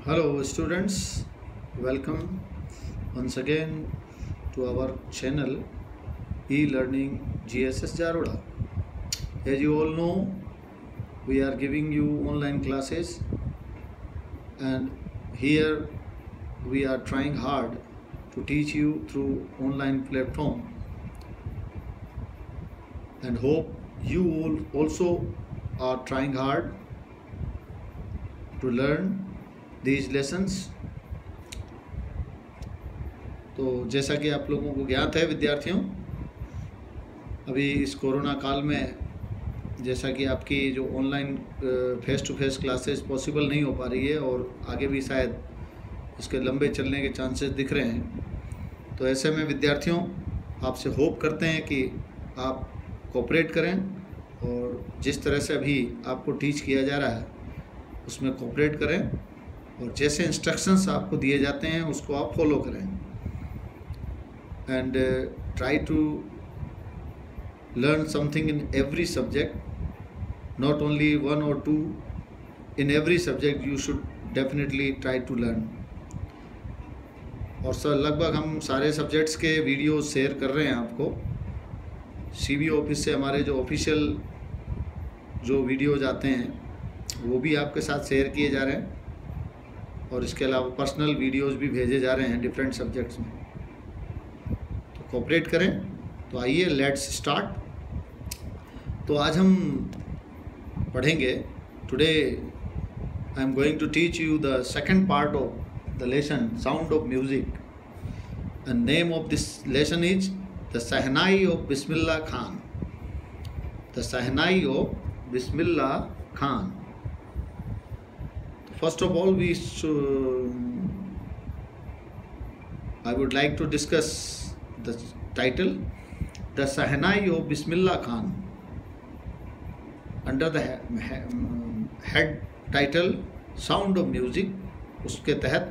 Hello students, welcome once again to our channel e-learning GSS Jaroda. As you all know, we are giving you online classes and here we are trying hard to teach you through online platform and hope you all also are trying hard to learn these lessons. तो जैसा कि आप लोगों को ज्ञात है विद्यार्थियों, अभी इस कोरोना काल में जैसा कि आपकी जो online face to face classes possible नहीं हो पा रही है और आगे भी शायद इसके लंबे चलने के चांसेस दिख रहे हैं, तो ऐसे में विद्यार्थियों आपसे होप करते हैं कि आप कोऑपरेट करें और जिस तरह से अभी आपको टीच किया जा रहा है उसमें कोऑपरेट करें और जैसे इंस्ट्रक्शंस आपको दिए जाते हैं उसको आप फॉलो करें and try to learn something in every subject, not only one or two, in every subject you should definitely try to learn. और सर लगभग हम सारे सब्जेक्ट्स के वीडियो शेयर कर रहे हैं आपको। सीबी ऑफिस से हमारे जो ऑफिशियल जो वीडियोज आते हैं वो भी आपके साथ शेयर किए जा रहे हैं और इसके अलावा पर्सनल वीडियोस भी भेजे जा रहे हैं डिफरेंट सब्जेक्ट्स में। तो कोऑपरेट करें। तो आइए लेट्स स्टार्ट। तो आज हम पढ़ेंगे, today I am going to teach you the second part of the lesson sound of music and name of this lesson is the shehnai of Bismillah Khan. The shehnai of Bismillah Khan. First of all, I would like to discuss the title, The Sahnai of Bismillah Khan. Under the head title Sound of Music, उसके तहत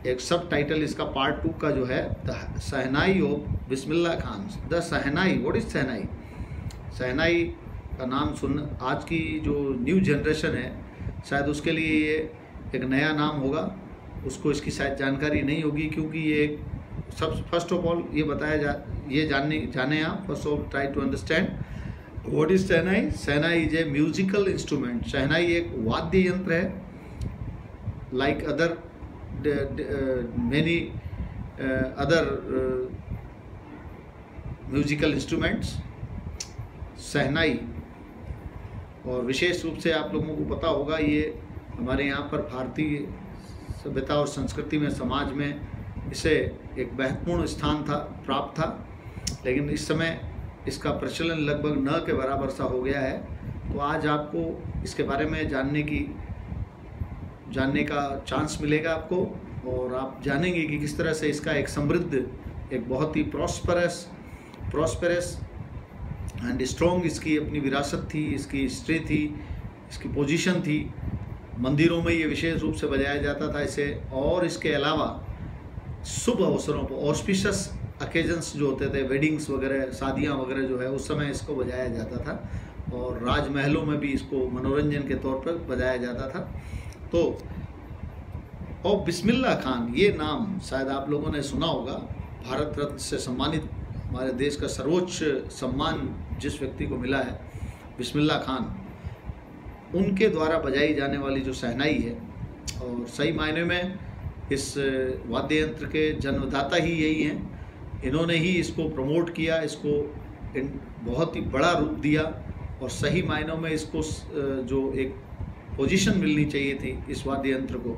एक सब title इसका part 2 का जो है the shehnai of Bismillah Khan. The shehnai, what is shehnai? Shehnai का नाम सुन आज की जो न्यू जनरेशन है शायद उसके लिए ये एक नया नाम होगा, उसको इसकी शायद जानकारी नहीं होगी क्योंकि ये सब फर्स्ट ऑफ ऑल ये बताया जाने आप first of try to understand what is shehnai. Shehnai is a musical instrument. Shehnai एक वाद्य यंत्र है, like other many other musical instruments. Shehnai, और विशेष रूप से आप लोगों को पता होगा ये हमारे यहाँ पर भारतीय सभ्यता और संस्कृति में, समाज में इसे एक महत्वपूर्ण स्थान प्राप्त था, लेकिन इस समय इसका प्रचलन लगभग न के बराबर सा हो गया है। तो आज आपको इसके बारे में जानने का चांस मिलेगा आपको और आप जानेंगे कि किस तरह से इसका एक समृद्ध, एक बहुत ही प्रॉस्पेरस एंड स्ट्रॉन्ग इसकी अपनी विरासत थी, इसकी हिस्ट्री थी, इसकी पोजीशन थी। मंदिरों में ये विशेष रूप से बजाया जाता था इसे, और इसके अलावा शुभ अवसरों पर, ऑस्पिशियस ओकेजन्स जो होते थे, वेडिंग्स वगैरह, शादियां वगैरह जो है उस समय इसको बजाया जाता था और राजमहलों में भी इसको मनोरंजन के तौर पर बजाया जाता था। तो और बिस्मिल्लाह खान ये नाम शायद आप लोगों ने सुना होगा। भारत रत्न से सम्मानित, हमारे देश का सर्वोच्च सम्मान जिस व्यक्ति को मिला है, बिस्मिल्लाह खान, उनके द्वारा बजाई जाने वाली जो शहनाई है, और सही मायने में इस वाद्य यंत्र के जन्मदाता ही यही हैं। इन्होंने ही इसको प्रमोट किया, इसको बहुत ही बड़ा रूप दिया और सही मायनों में इसको जो एक पोजीशन मिलनी चाहिए थी इस वाद्य यंत्र को,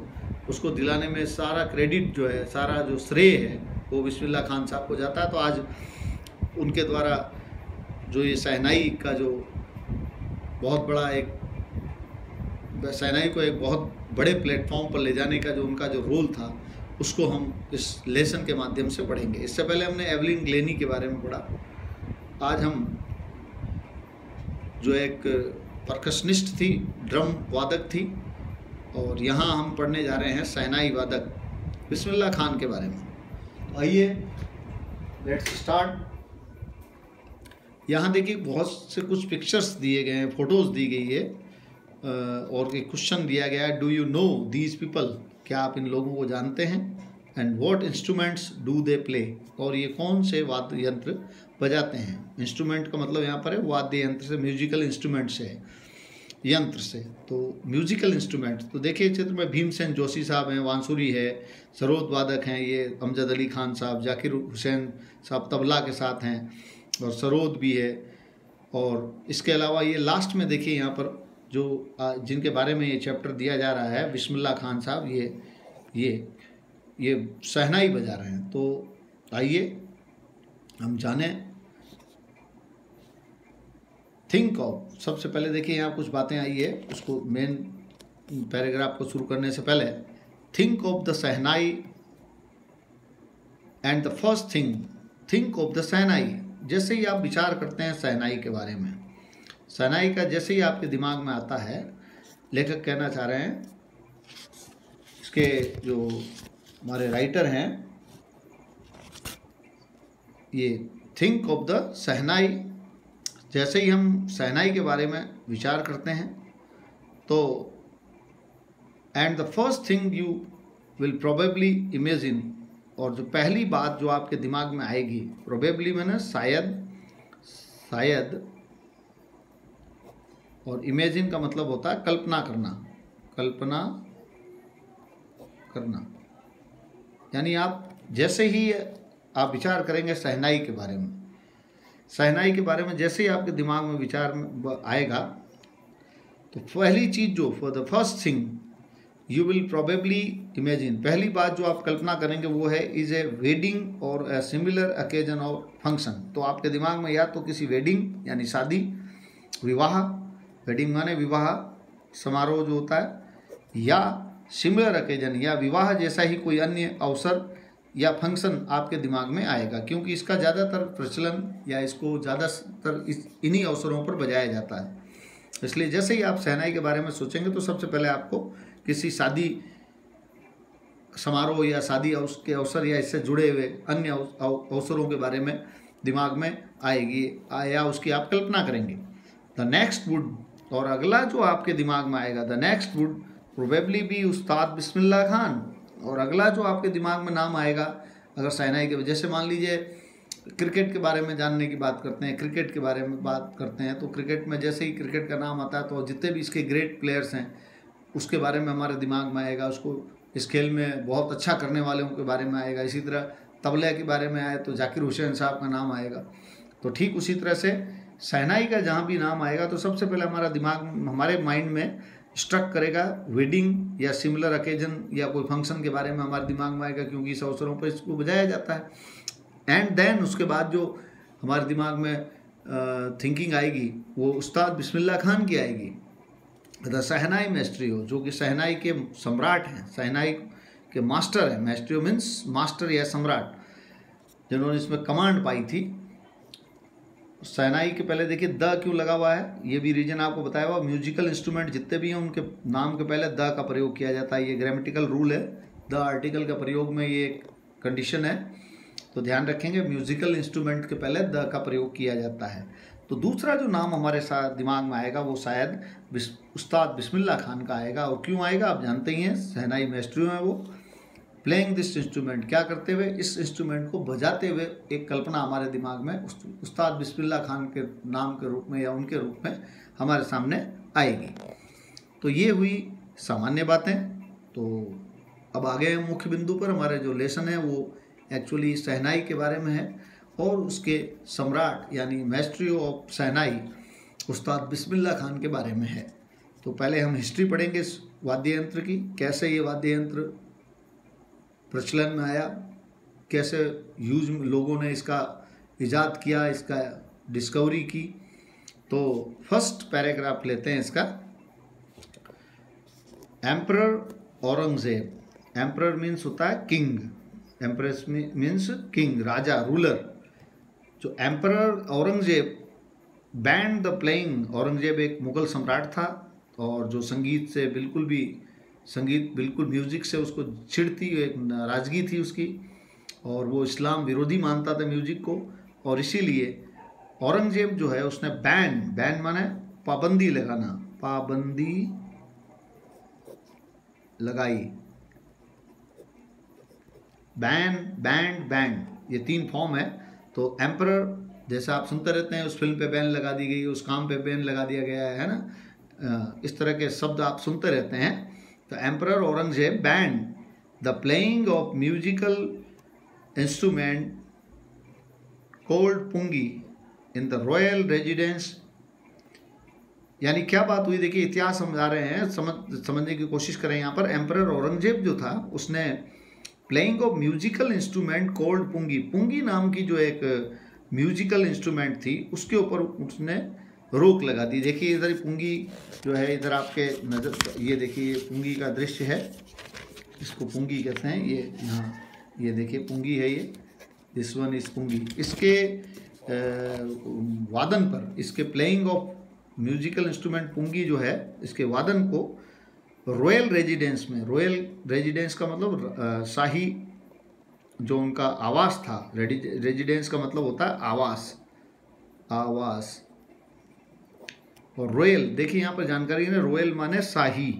उसको दिलाने में सारा क्रेडिट जो है, सारा जो श्रेय है वो बिस्मिल्लाह खान साहब को जाता है। तो आज उनके द्वारा जो ये शहनाई का जो बहुत बड़ा एक, शहनाई को एक बहुत बड़े प्लेटफॉर्म पर ले जाने का जो उनका जो रोल था, उसको हम इस लेसन के माध्यम से पढ़ेंगे। इससे पहले हमने एवलिन ग्लेनी के बारे में पढ़ा। आज हम जो एक परकशनिस्ट थी, ड्रम वादक थी, और यहाँ हम पढ़ने जा रहे हैं शहनाई वादक बिस्मिल्लाह खान के बारे में। तो आइए लेट्स स्टार्ट। यहाँ देखिए बहुत से कुछ पिक्चर्स दिए गए हैं, फोटोज़ दी गई है और एक क्वेश्चन दिया गया है, do you know these people. क्या आप इन लोगों को जानते हैं? And what instruments do they play, और ये कौन से वाद्य यंत्र बजाते हैं? इंस्ट्रूमेंट का मतलब यहाँ पर है वाद्य यंत्र से, म्यूजिकल इंस्ट्रूमेंट से, यंत्र से। तो म्यूजिकल इंस्ट्रूमेंट, तो देखिए चित्र में भीमसेन जोशी साहब हैं, बांसुरी है, सरोद वादक हैं ये अमजद अली खान साहब, जाकिर हुसैन साहब तबला के साथ हैं और सरोद भी है। और इसके अलावा ये लास्ट में देखिए यहाँ पर जो जिनके बारे में ये चैप्टर दिया जा रहा है, बिस्मिल्लाह खान साहब, ये शहनाई बजा रहे हैं। तो आइए हम जानें। थिंक ऑफ, सबसे पहले देखिए यहाँ कुछ बातें आई है, उसको मेन पैराग्राफ को शुरू करने से पहले, think of the shehnai and the first thing, think of the shehnai. जैसे ही आप विचार करते हैं शहनाई के बारे में, शहनाई का जैसे ही आपके दिमाग में आता है, लेखक कहना चाह रहे हैं, इसके जो हमारे राइटर हैं, ये थिंक ऑफ द शहनाई, जैसे ही हम शहनाई के बारे में विचार करते हैं तो and the first thing you will probably imagine, और जो पहली बात जो आपके दिमाग में आएगी, प्रोबेबली मैंने शायद, और इमेजिन का मतलब होता है कल्पना करना, यानी आप जैसे ही आप विचार करेंगे शहनाई के बारे में, शहनाई के बारे में जैसे ही आपके दिमाग में विचार आएगा, तो पहली चीज़ जो, for the first thing you will probably imagine, पहली बात जो आप कल्पना करेंगे वो है इज़ ए वेडिंग और ए सिमिलर ओकेजन और फंक्शन। तो आपके दिमाग में या तो किसी वेडिंग यानी शादी, विवाह, वेडिंग माने विवाह समारोह जो होता है, या सिमिलर ओकेजन या विवाह जैसा ही कोई अन्य अवसर या फंक्शन आपके दिमाग में आएगा, क्योंकि इसका ज़्यादातर प्रचलन या इसको ज़्यादातर इन्हीं अवसरों पर बजाया जाता है। इसलिए जैसे ही आप शहनाई के बारे में सोचेंगे तो सबसे पहले आपको किसी शादी समारोह या शादी के अवसर या इससे जुड़े हुए अन्य अवसरों के बारे में दिमाग में आएगी या उसकी आप कल्पना करेंगे। द नेक्स्ट वुड, और अगला जो आपके दिमाग में आएगा, the next would probably be उस्ताद बिस्मिल्लाह खान, और अगला जो आपके दिमाग में नाम आएगा अगर शहनाई के, जैसे मान लीजिए क्रिकेट के बारे में जानने की बात करते हैं, क्रिकेट के बारे में बात करते हैं, तो क्रिकेट में जैसे ही क्रिकेट का नाम आता है तो जितने भी इसके ग्रेट प्लेयर्स हैं उसके बारे में हमारे दिमाग में आएगा, उसको इस खेल में बहुत अच्छा करने वालों के बारे में आएगा। इसी तरह तबले के बारे में आए तो जाकिर हुसैन साहब का नाम आएगा। तो ठीक उसी तरह से शहनाई का जहाँ भी नाम आएगा तो सबसे पहले हमारा दिमाग, हमारे माइंड में स्ट्रक करेगा वेडिंग या सिमिलर ओकेजन या कोई फंक्शन के बारे में हमारे दिमाग में आएगा, क्योंकि इस अवसरों पर इसको बजाया जाता है। एंड देन उसके बाद जो हमारे दिमाग में थिंकिंग आएगी वो उस्ताद बिस्मिल्लाह खान की आएगी, द शहनाई मैस्ट्रियो, जो कि शहनाई के सम्राट हैं, शहनाई के मास्टर हैं। मैस्ट्रियो मीन्स मास्टर या सम्राट, जिन्होंने इसमें कमांड पाई थी। शहनाई के पहले देखिए द क्यों लगा हुआ है, ये भी रीजन आपको बताया हुआ। म्यूजिकल इंस्ट्रूमेंट जितने भी हैं उनके नाम के पहले द का प्रयोग किया जाता है, ये ग्रामेटिकल रूल है। द आर्टिकल का प्रयोग में ये एक कंडीशन है, तो ध्यान रखेंगे म्यूजिकल इंस्ट्रूमेंट के पहले द का प्रयोग किया जाता है। तो दूसरा जो नाम हमारे साथ दिमाग में आएगा वो शायद उस्ताद बिस्मिल्लाह खान का आएगा। और क्यों आएगा आप जानते ही हैं, शहनाई मैस्ट्रियो हैं वो। प्लेइंग दिस इंस्ट्रूमेंट, क्या करते हुए, इस इंस्ट्रूमेंट को बजाते हुए एक कल्पना हमारे दिमाग में उस्ताद बिस्मिल्लाह खान के नाम के रूप में या उनके रूप में हमारे सामने आएगी। तो ये हुई सामान्य बातें। तो अब आगे हम मुख्य बिंदु पर, हमारे जो लेसन है वो एक्चुअली शहनाई के बारे में है और उसके सम्राट यानी मैस्ट्रियो ऑफ शहनाई उस्ताद बिस्मिल्लाह खान के बारे में है। तो पहले हम हिस्ट्री पढ़ेंगे इस वाद्य यंत्र की, कैसे ये वाद्य यंत्र प्रचलन में आया, कैसे लोगों ने इसका इजाद किया, इसका डिस्कवरी की। तो फर्स्ट पैराग्राफ लेते हैं इसका। एम्परर औरंगजेब, एम्परर मीन्स होता है किंग, एम्प्रेस मीन्स किंग, राजा, रूलर। जो emperor Aurangzeb banned the playing, Aurangzeb एक मुगल सम्राट था और जो संगीत बिल्कुल म्यूजिक से उसको चिढ़ती, एक नाराजगी थी उसकी, और वो इस्लाम विरोधी मानता था म्यूजिक को। और इसीलिए औरंगजेब जो है उसने बैन माने पाबंदी लगाना, पाबंदी लगाई बैन, बैंड, बैंड, ये 3 फॉर्म है। तो एम्परर जैसा आप सुनते रहते हैं, उस फिल्म पे बैन लगा दी गई, उस काम पे बैन लगा दिया गया है ना, इस तरह के शब्द आप सुनते रहते हैं। तो emperor Aurangzeb banned the playing of musical instrument called pungi in the royal residence. यानी क्या बात हुई, देखिए इतिहास समझा रहे हैं, समझने की कोशिश करें। यहाँ पर एम्परर औरंगजेब जो था उसने playing of musical instrument called pungi, pungi नाम की जो एक म्यूजिकल इंस्ट्रूमेंट थी उसके ऊपर उसने रोक लगा दी। देखिए इधर पुंगी जो है, इधर आपके नजर, ये देखिए ये पुंगी का दृश्य है, इसको पुंगी कहते हैं। ये यहाँ ये देखिए पुंगी है, ये दिस वन इज पुंगी। इसके वादन पर, इसके प्लेइंग ऑफ म्यूजिकल इंस्ट्रूमेंट पुंगी जो है, इसके वादन को रॉयल रेजिडेंस में, रॉयल रेजिडेंस का मतलब शाही जो उनका आवास था, रेजिडेंस का मतलब होता है आवास, आवास। और रॉयल, देखिए यहाँ पर जानकारी है, रॉयल माने शाही,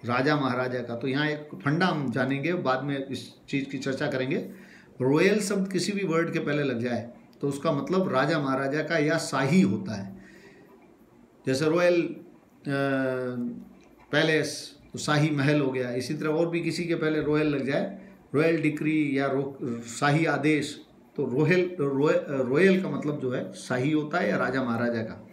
राजा महाराजा का। तो यहाँ एक फंडा हम जानेंगे, बाद में इस चीज़ की चर्चा करेंगे। रॉयल शब्द किसी भी वर्ड के पहले लग जाए तो उसका मतलब राजा महाराजा का या शाही होता है। जैसे रॉयल पैलेस तो शाही महल हो गया। इसी तरह और भी किसी के पहले रॉयल लग जाए, रॉयल डिक्री या शाही आदेश, तो रॉयल का मतलब जो है शाही होता है या राजा महाराजा का।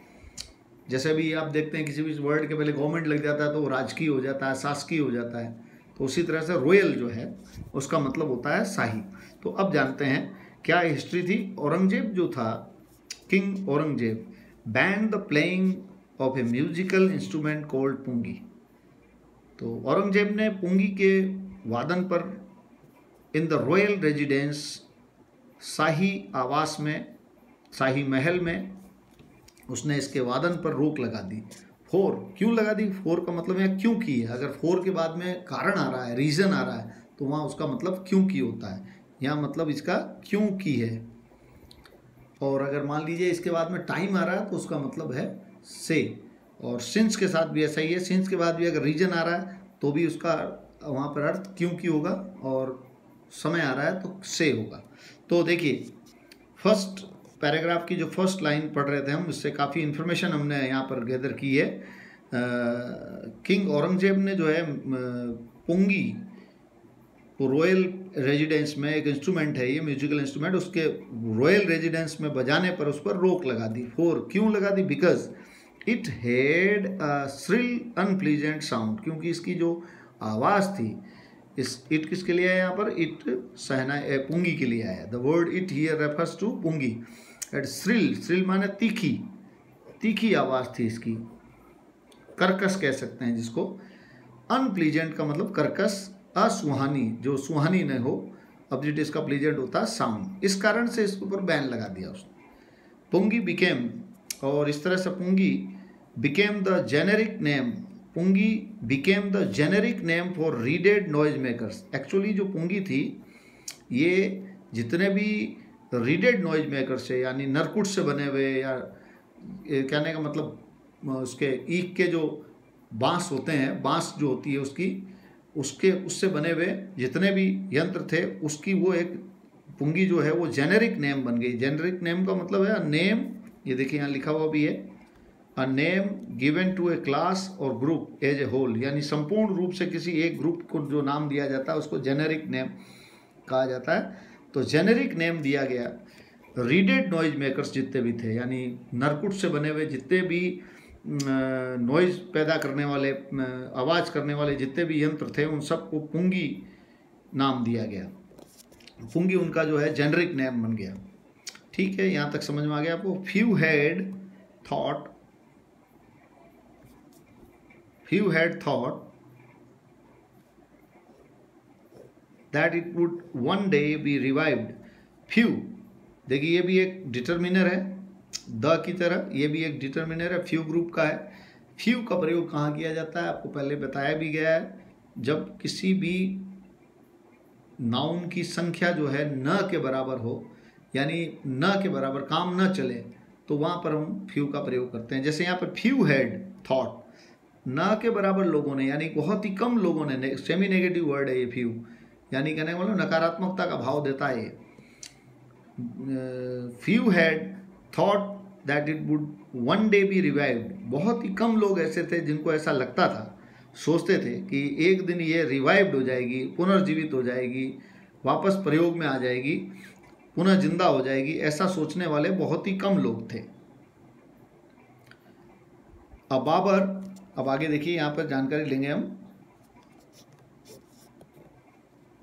जैसे भी आप देखते हैं किसी भी वर्ड के पहले गवर्नमेंट लग जाता है तो वो राजकीय हो जाता है, शासकीय हो जाता है। तो उसी तरह से रॉयल जो है उसका मतलब होता है शाही। तो अब जानते हैं क्या हिस्ट्री थी। औरंगजेब जो था, king Aurangzeb banned the playing of a musical instrument called pungi. तो औरंगजेब ने पुंगी के वादन पर इन द रॉयल रेजिडेंस, शाही आवास में, शाही महल में उसने इसके वादन पर रोक लगा दी। फोर, क्यों लगा दी? फोर का मतलब है क्यों की है। अगर फोर के बाद में कारण आ रहा है, रीजन आ रहा है, तो वहाँ उसका मतलब क्यों की होता है। यहाँ मतलब इसका क्यों की है। और अगर मान लीजिए इसके बाद में टाइम आ रहा है तो उसका मतलब है से। और सिंस के साथ भी ऐसा ही है, सिंस के बाद भी अगर रीजन आ रहा है तो भी उसका वहाँ पर अर्थ क्यों की होगा, और समय आ रहा है तो से होगा। तो देखिए फर्स्ट पैराग्राफ की जो फर्स्ट लाइन पढ़ रहे थे हम, इससे काफ़ी इन्फॉर्मेशन हमने यहाँ पर गैदर की है। किंग औरंगजेब ने जो है पुंगी तो रॉयल रेजिडेंस में, एक इंस्ट्रूमेंट है ये म्यूजिकल इंस्ट्रूमेंट, उसके रॉयल रेजिडेंस में बजाने पर उस पर रोक लगा दी। फोर, क्यों लगा दी? Because it had a shrill unpleasant sound, क्योंकि इसकी जो आवाज़ थी, इस इट किसके लिए आया यहाँ पर? इट सहनाई, पुंगी के लिए आया। The word it here refers to pungi. At shrill, shrill माने तीखी, तीखी आवाज़ थी इसकी, कर्कश कह सकते हैं जिसको। अनप्लीजेंट का मतलब कर्कश, असुहानी, जो सुहानी न हो। ऑब्जेक्ट इसका प्लीजेंट होता है साउंड। इस कारण से इसके ऊपर बैन लगा दिया उसने। पुंगी बिकेम, और इस तरह से pungi became the generic name, pungi became the generic name for reeded noise makers. Actually जो पुंगी थी, ये जितने भी रीडेड नॉइज मेकर्स है, यानी नरकुट से बने हुए, या कहने का मतलब उसके ईख के जो बांस होते हैं, बांस जो होती है उससे बने हुए जितने भी यंत्र थे, उसकी वो एक पुंगी जो है वो जेनेरिक नेम बन गई। जेनेरिक नेम का मतलब है नेम, ये देखिए यहाँ लिखा हुआ भी है, a name given to a class और ग्रुप एज ए होल, यानी संपूर्ण रूप से किसी एक ग्रुप को जो नाम दिया जाता है उसको जेनेरिक नेम कहा जाता है। तो जेनेरिक नेम दिया गया रीडेड नॉइज मेकर्स जितने भी थे, यानी नरकुट से बने हुए जितने भी नॉइज पैदा करने वाले, आवाज़ करने वाले जितने भी यंत्र थे, उन सबको पुंगी नाम दिया गया। पुंगी उनका जो है जेनरिक नेम बन गया। ठीक है, यहाँ तक समझ में आ गया आपको। Few had thought that it would one day B revived. Few, देखिए ये भी एक डिटर्मिनर है, द की तरह ये भी एक डिटर्मिनर है, फ्यू ग्रुप का है। फ्यू का प्रयोग कहाँ किया जाता है आपको पहले बताया भी गया है, जब किसी भी नाउन की संख्या जो है न के बराबर हो, यानी न के बराबर काम न चले, तो वहाँ पर हम फ्यू का प्रयोग करते हैं। जैसे यहाँ पर फ्यू हैड थॉट, न के बराबर लोगों ने, यानी बहुत ही कम लोगों ने, सेमी नेगेटिव वर्ड है ये फ्यू, यानी कहने का मतलब नकारात्मकता का भाव देता है। Few had thought that it would one day B revived, बहुत ही कम लोग ऐसे थे जिनको ऐसा लगता था, सोचते थे कि एक दिन ये रिवाइव्ड हो जाएगी, पुनर्जीवित हो जाएगी, वापस प्रयोग में आ जाएगी, पुनः जिंदा हो जाएगी। ऐसा सोचने वाले बहुत ही कम लोग थे। अब बाबर, अब आगे देखिए यहाँ पर जानकारी लेंगे हम।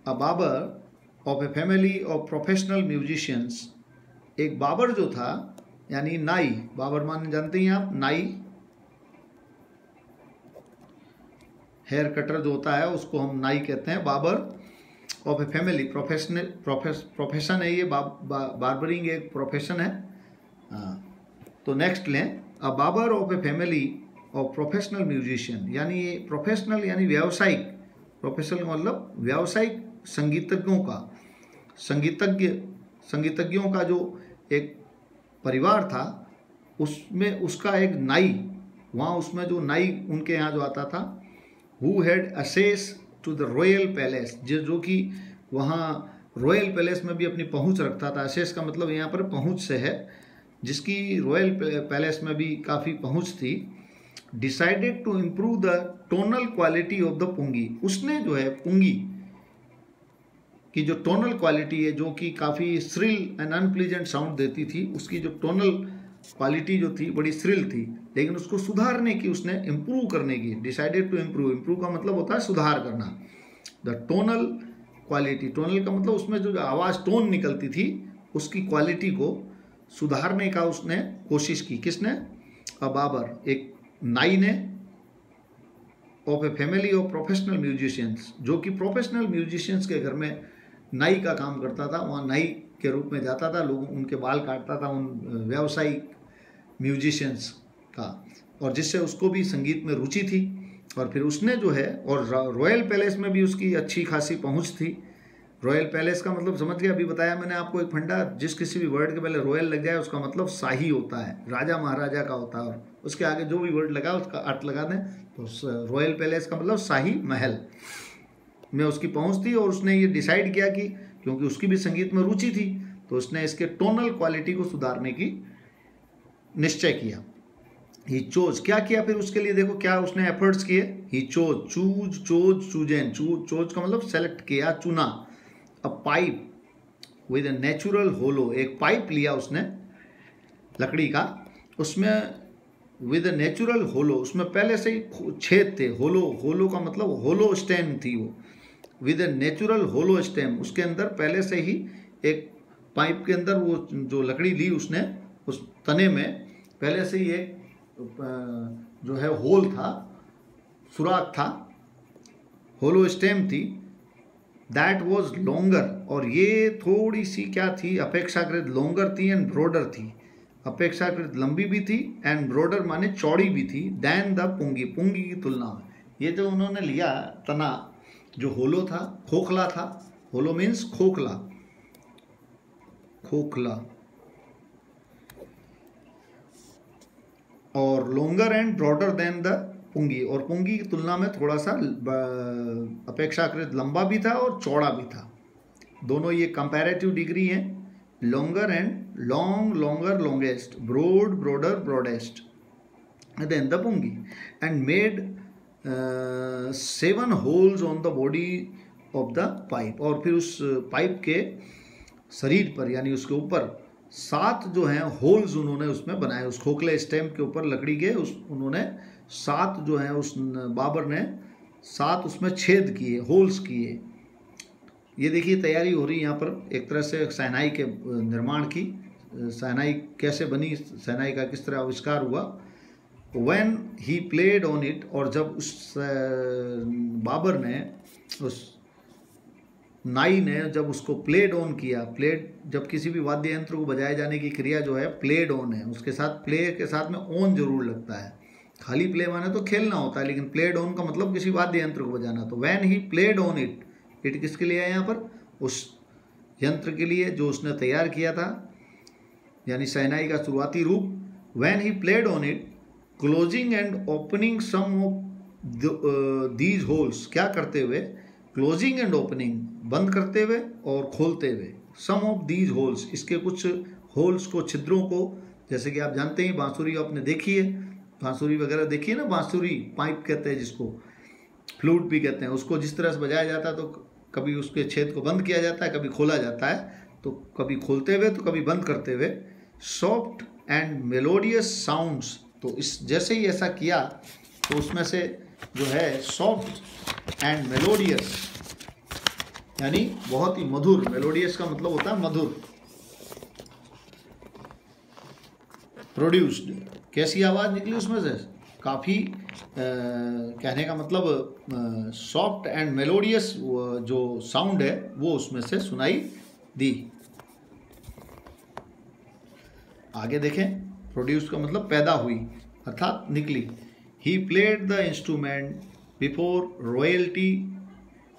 A barber of a family of professional musicians, एक बाबर जो था यानी नाई, बाबर मान जानते हैं आप, नाई हेयर कटर जो होता है उसको हम नाई कहते हैं। Barber of a family, profession है ये, बार्बरिंग एक प्रोफेशन है। तो नेक्स्ट लें, a barber of a family of professional musician, यानी ये प्रोफेशनल यानी व्यावसायिक, प्रोफेशनल मतलब व्यावसायिक संगीतज्ञों का, संगीतज्ञों का जो एक परिवार था, उसमें उसका एक नाई, वहाँ उसमें जो नाई उनके यहाँ जो आता था, who had access to the royal palace, जो कि वहाँ रॉयल पैलेस में भी अपनी पहुँच रखता था। असेस का मतलब यहाँ पर पहुँच से है, जिसकी रॉयल पैलेस में भी काफ़ी पहुँच थी। Decided to improve the tonal quality of the pungi, उसने जो है पुंगी की जो टोनल क्वालिटी है, जो कि काफ़ी श्रिल एंड अनप्लीजेंट साउंड देती थी, उसकी जो टोनल क्वालिटी जो थी बड़ी श्रिल थी, लेकिन उसको सुधारने की, उसने इम्प्रूव करने की, डिसाइडेड टू इम्प्रूव, इम्प्रूव का मतलब होता है सुधार करना। द टोनल क्वालिटी, टोनल का मतलब उसमें जो आवाज़ टोन निकलती थी उसकी क्वालिटी को सुधारने का उसने कोशिश की। किसने? अ बाबर, एक नाई ने, of a family of professional musicians, जो कि प्रोफेशनल म्यूजिशियंस के घर में नाई का काम करता था, वहाँ नाई के रूप में जाता था, लोग उनके बाल काटता था, उन व्यावसायिक म्यूजिशियंस का, और जिससे उसको भी संगीत में रुचि थी। और फिर उसने जो है, और रॉयल पैलेस में भी उसकी अच्छी खासी पहुंच थी। रॉयल पैलेस का मतलब समझ गया, अभी बताया मैंने आपको एक फंडा, जिस किसी भी वर्ड के पहले रॉयल लग जाए उसका मतलब शाही होता है, राजा महाराजा का होता है, और उसके आगे जो भी वर्ड लगा उसका अर्थ लगा दें, तो रॉयल पैलेस का मतलब शाही महल में उसकी पहुंच थी। और उसने ये डिसाइड किया कि क्योंकि उसकी भी संगीत में रुचि थी, तो उसने इसके टोनल क्वालिटी को सुधारने की निश्चय किया। ही चोज, क्या किया फिर उसके लिए, देखो क्या उसने एफर्ट्स किए। ही चोज, चूजेन, चोज का मतलब सेलेक्ट किया, चुना। A pipe with a natural hollow, एक पाइप लिया उसने लकड़ी का, उसमें विद ए नेचुरल होलो, उसमें पहले से ही छेद थे। होलो का मतलब होलो स्टेम थी वो, with a natural hollow stem, उसके अंदर पहले से ही एक पाइप के अंदर वो जो लकड़ी ली उसने, उस तने में पहले से ही एक जो है होल था, सुराख था, होलो स्टेम थी। दैट वॉज लॉन्गर, और ये थोड़ी सी क्या थी, अपेक्षाकृत लॉन्गर थी एंड ब्रॉडर थी, अपेक्षाकृत लंबी भी थी, एंड ब्रॉडर माने चौड़ी भी थी, देन द पुंगी, पुंगी की तुलना में। ये जो उन्होंने लिया तना, जो होलो था, खोखला था, होलो मीन्स खोखला, खोखला, और longer and broader than the pungi, और पुंगी की तुलना में थोड़ा सा अपेक्षाकृत लंबा भी था और चौड़ा भी था। दोनों ये कंपैरेटिव डिग्री हैं, longer and long, longer longest, broad broader broadest than the pungi, and made 7 holes on the body of the pipe, और फिर उस पाइप के शरीर पर यानी उसके ऊपर 7 जो हैं होल्स उन्होंने उसमें बनाए, उस खोखले स्टेम के ऊपर लकड़ी के उन्होंने 7 जो हैं, उस बाबर ने 7 उसमें छेद किए, होल्स किए। ये देखिए तैयारी हो रही है यहाँ पर एक तरह से शहनाई के निर्माण की, शहनाई कैसे बनी, शहनाई का किस तरह आविष्कार हुआ। When he played on it, और जब उस बाबर ने, उस नाई ने जब उसको प्लेड ऑन किया, प्लेड जब किसी भी वाद्य यंत्र को बजाए जाने की क्रिया जो है प्लेड ऑन है, उसके साथ प्ले के साथ में ऑन जरूर लगता है, खाली प्ले माने तो खेलना होता है, लेकिन प्लेड ऑन का मतलब किसी वाद्य यंत्र को बजाना। तो when he played on it, it किसके लिए है यहाँ पर, उस यंत्र के लिए जो उसने तैयार किया था, यानी शहनाई का शुरुआती रूप। When he played on it, closing and opening some of these holes, क्या करते हुए, क्लोजिंग एंड ओपनिंग, बंद करते हुए और खोलते हुए। सम ऑफ दीज होल्स, इसके कुछ होल्स को, छिद्रों को, जैसे कि आप जानते हैं बांसुरी आपने देखी है, बांसुरी वगैरह देखी है ना, बांसुरी पाइप कहते हैं जिसको, फ्लूट भी कहते हैं उसको, जिस तरह से बजाया जाता है तो कभी उसके छेद को बंद किया जाता है, कभी खोला जाता है, तो कभी खोलते हुए तो कभी बंद करते हुए। सॉफ्ट एंड मेलोडियस साउंड्स, तो इस जैसे ही ऐसा किया तो उसमें से जो है सॉफ्ट एंड मेलोडियस यानी बहुत ही मधुर, मेलोडियस का मतलब होता है मधुर, प्रोड्यूस्ड, कैसी आवाज़ निकली उसमें से, काफ़ी कहने का मतलब सॉफ्ट एंड मेलोडियस जो साउंड है वो उसमें से सुनाई दी। आगे देखें, प्रोड्यूस का मतलब पैदा हुई अर्थात निकली। He played the instrument before royalty,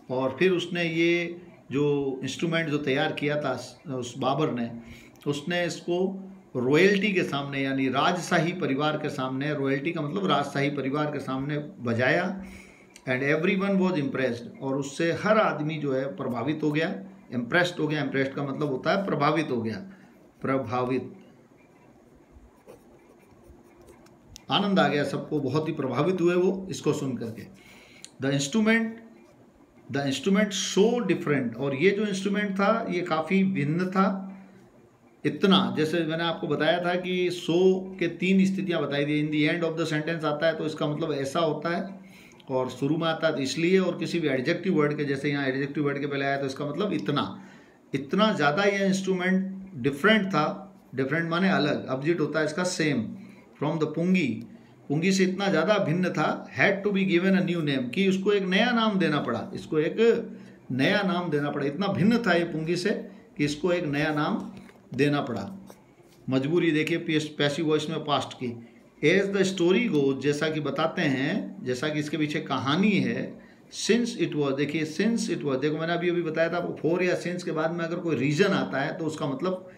और फिर उसने ये जो इंस्ट्रूमेंट जो तैयार किया था उस बाबर ने, उसने इसको रॉयल्टी के सामने यानी राजशाही परिवार के सामने, रॉयल्टी का मतलब राजशाही परिवार के सामने बजाया। एंड एवरीवन वाज इम्प्रेस्ड, और उससे हर आदमी जो है प्रभावित हो गया, इम्प्रेस्ड हो गया। इम्प्रेस्ड का मतलब होता है प्रभावित हो गया, प्रभावित, आनंद आ गया सबको, बहुत ही प्रभावित हुए वो इसको सुन करके। द इंस्ट्रूमेंट सो डिफरेंट, और ये जो इंस्ट्रूमेंट था ये काफ़ी भिन्न था। इतना, जैसे मैंने आपको बताया था कि सो के 3 स्थितियां बताई थी। इन दी एंड ऑफ द सेंटेंस आता है तो इसका मतलब ऐसा होता है, और शुरू में आता है तो इसलिए, और किसी भी एडजेक्टिव वर्ड के, जैसे यहाँ एडजेक्टिव वर्ड के पहले आया तो इसका मतलब इतना ज़्यादा यह इंस्ट्रूमेंट डिफरेंट था। डिफरेंट माने अलग, ऑब्जेक्ट होता है इसका सेम। फ्रॉम द पुंगी से इतना ज़्यादा भिन्न था। Had to be given a new name, कि उसको एक नया नाम देना पड़ा, इसको एक नया नाम देना पड़ा। इतना भिन्न था ये पुंगी से कि इसको एक नया नाम देना पड़ा। मजबूरी देखिए पैसिव वॉइस में पास्ट की। एज द स्टोरी गो, जैसा कि बताते हैं, जैसा कि इसके पीछे कहानी है। सिंस इट वॉज, देखिए सिंस इट वॉज, देखो मैंने अभी बताया था आपको, फॉर या सिंस के बाद में अगर कोई रीजन आता है तो उसका मतलब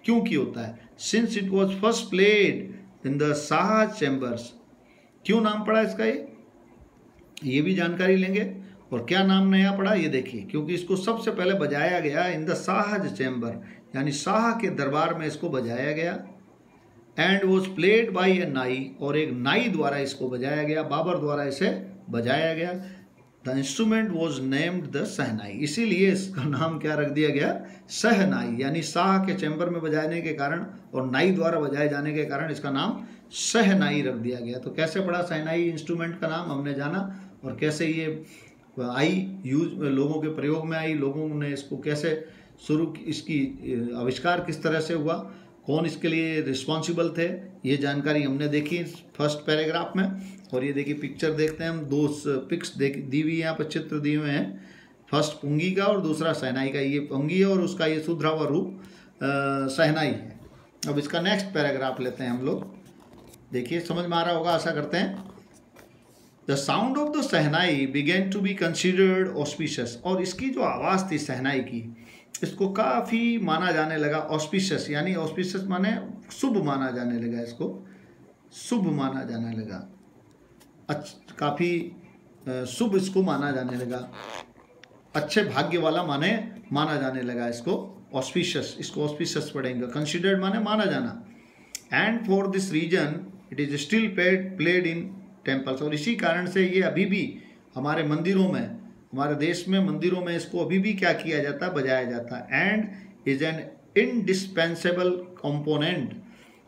क्योंकि होता है। Since it was first played in the Shah chambers, क्यों नाम पड़ा इसका ये भी जानकारी लेंगे। और क्या नाम नया पड़ा ये देखिए, क्योंकि इसको सबसे पहले बजाया गया इन द शाह चैम्बर, यानी शाह के दरबार में इसको बजाया गया। एंड वॉज प्लेड बाई ए नाई, और एक नाई द्वारा इसको बजाया गया, बाबर द्वारा इसे बजाया गया। The instrument was named the shehnai, इसीलिए इसका नाम क्या रख दिया गया, शहनाई, यानी शाह के चैम्बर में बजाने के कारण और नाई द्वारा बजाए जाने के कारण इसका नाम शहनाई रख दिया गया। तो कैसे पड़ा शहनाई इंस्ट्रूमेंट का नाम हमने जाना, और कैसे ये आई यूज लोगों के प्रयोग में आई, लोगों ने इसको कैसे शुरू, इसकी आविष्कार किस तरह से हुआ, कौन इसके लिए रिस्पॉन्सिबल थे, ये जानकारी हमने देखी फर्स्ट पैराग्राफ में। और ये देखिए पिक्चर देखते हैं हम, 2 पिक्स दी हुई यहाँ पर, चित्र दिए हुए हैं, फर्स्ट पुंगी का और दूसरा शहनाई का। ये पुंगी है और उसका ये सुधरा हुआ रूप शहनाई है। अब इसका नेक्स्ट पैराग्राफ लेते हैं हम लोग, देखिए समझ में आ रहा होगा, आशा करते हैं। The sound of the shehnai began to be considered auspicious, और इसकी जो आवाज़ थी शहनाई की, इसको काफ़ी माना जाने लगा ऑस्पिशियस, यानी ऑस्पिशियस माने शुभ माना जाने लगा, इसको शुभ माना जाने लगा, काफ़ी शुभ इसको माना जाने लगा, अच्छे भाग्य वाला माना जाने लगा इसको ऑस्पिशियस, इसको ऑस्पिशियस पढ़ेंगे। कंसिडर्ड माने माना जाना। And for this reason it is still played in temples, और इसी कारण से ये अभी भी हमारे मंदिरों में, हमारे देश में मंदिरों में इसको अभी भी क्या किया जाता है, बजाया जाता है। And is an indispensable component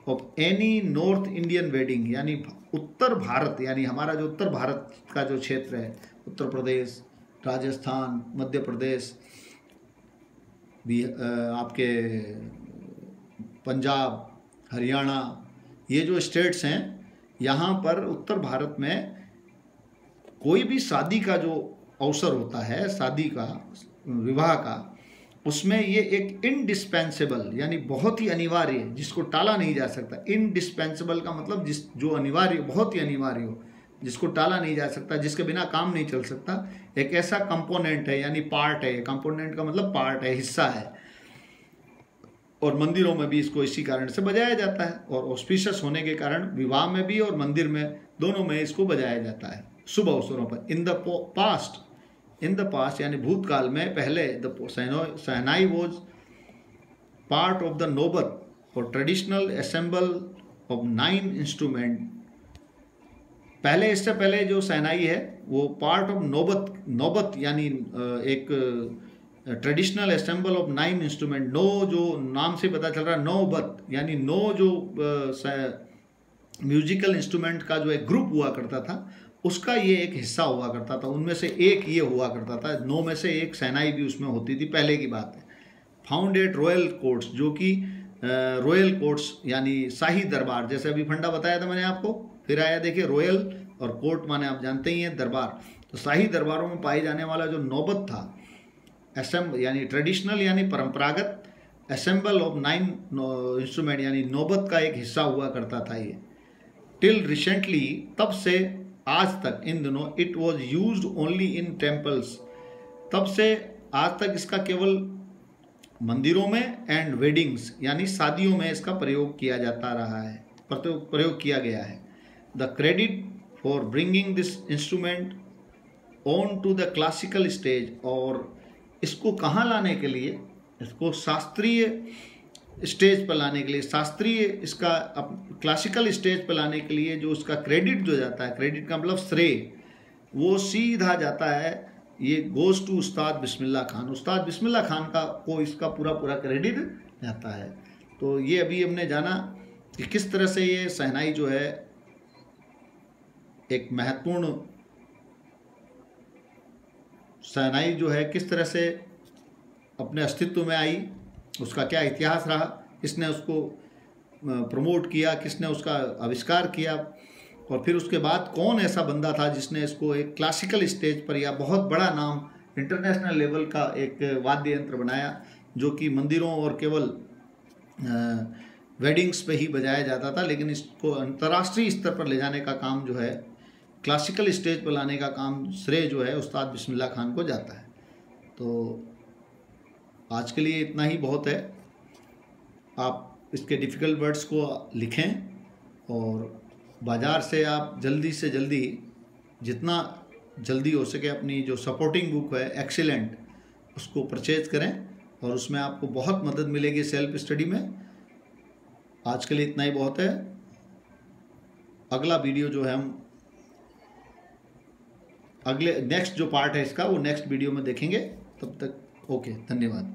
of any north Indian wedding, यानी उत्तर भारत, यानी हमारा जो उत्तर भारत का जो क्षेत्र है, उत्तर प्रदेश, राजस्थान, मध्य प्रदेश, भी आपके पंजाब, हरियाणा, ये जो स्टेट्स हैं, यहाँ पर उत्तर भारत में कोई भी शादी का जो अवसर होता है, शादी का, विवाह का, उसमें ये एक इनडिस्पेंसेबल यानी बहुत ही अनिवार्य, जिसको टाला नहीं जा सकता। इनडिस्पेंसेबल का मतलब जो अनिवार्य, बहुत ही अनिवार्य हो, जिसको टाला नहीं जा सकता, जिसके बिना काम नहीं चल सकता, एक ऐसा कंपोनेंट है, यानी पार्ट है। कंपोनेंट का मतलब पार्ट है, हिस्सा है। और मंदिरों में भी इसको इसी कारण से बजाया जाता है, और ऑस्पिशियस होने के कारण विवाह में भी और मंदिर में, दोनों में इसको बजाया जाता है शुभ अवसरों पर। In the past in the past यानी भूतकाल में पहले the shehnai was part of the नौबत और ट्रेडिशनल असेंबल ऑफ 9 इंस्ट्रूमेंट। पहले, इससे पहले जो शहनाई है वो पार्ट ऑफ नौबत यानी एक ट्रेडिशनल असेंबल ऑफ 9 इंस्ट्रूमेंट। 9 जो नाम से पता चल रहा है, नौबत यानी 9 जो म्यूजिकल इंस्ट्रूमेंट का जो एक ग्रुप हुआ करता था उसका ये एक हिस्सा हुआ करता था। उनमें से एक ये हुआ करता था, 9 में से एक शहनाई भी उसमें होती थी, पहले की बात है। फाउंड एट रॉयल कोर्ट्स, जो कि रॉयल कोर्ट्स यानी शाही दरबार, जैसे अभी फंडा बताया था मैंने आपको, फिर आया देखिए रॉयल और कोर्ट माने आप जानते ही हैं दरबार। तो शाही दरबारों में पाई जाने वाला जो नौबत था, यानी ट्रेडिशनल यानी परंपरागत, असेंबल ऑफ 9 इंस्ट्रूमेंट यानी नौबत का एक हिस्सा हुआ करता था ये। टिल रिसेंटली, तब से आज तक, इन दिनों, it was use only in temples, तब से आज तक इसका केवल मंदिरों में एंड वेडिंग्स यानी शादियों में इसका प्रयोग किया जाता रहा है, प्रयोग किया गया है। The credit for bringing this instrument on to the classical stage, और इसको कहाँ लाने के लिए, इसको शास्त्रीय स्टेज पर लाने के लिए, शास्त्रीय इसका क्लासिकल स्टेज पर लाने के लिए जो उसका क्रेडिट जो जाता है, क्रेडिट का मतलब श्रेय, वो सीधा जाता है, ये गोज टू उस्ताद बिस्मिल्लाह खान। उस्ताद बिस्मिल्लाह खान का को इसका पूरा क्रेडिट जाता है। तो ये अभी हमने जाना कि किस तरह से ये शहनाई जो है एक महत्वपूर्ण, शहनाई जो है किस तरह से अपने अस्तित्व में आई, उसका क्या इतिहास रहा, किसने उसको प्रमोट किया, किसने उसका आविष्कार किया, और फिर उसके बाद कौन ऐसा बंदा था जिसने इसको एक क्लासिकल स्टेज पर या बहुत बड़ा नाम इंटरनेशनल लेवल का एक वाद्य यंत्र बनाया, जो कि मंदिरों और केवल वेडिंग्स पे ही बजाया जाता था, लेकिन इसको अंतर्राष्ट्रीय स्तर पर ले जाने का काम जो है, क्लासिकल स्टेज पर लाने का काम, श्रेय जो है उस्ताद बिस्मिल्लाह खान को जाता है। तो आज के लिए इतना ही बहुत है। आप इसके डिफ़िकल्ट वर्ड्स को लिखें और बाज़ार से आप जल्दी से जल्दी, जितना जल्दी हो सके, अपनी जो सपोर्टिंग बुक है एक्सीलेंट, उसको परचेज करें और उसमें आपको बहुत मदद मिलेगी सेल्फ स्टडी में। आज के लिए इतना ही बहुत है। अगला वीडियो जो है हम नेक्स्ट जो पार्ट है इसका, वो नेक्स्ट वीडियो में देखेंगे। तब तक ओके, धन्यवाद।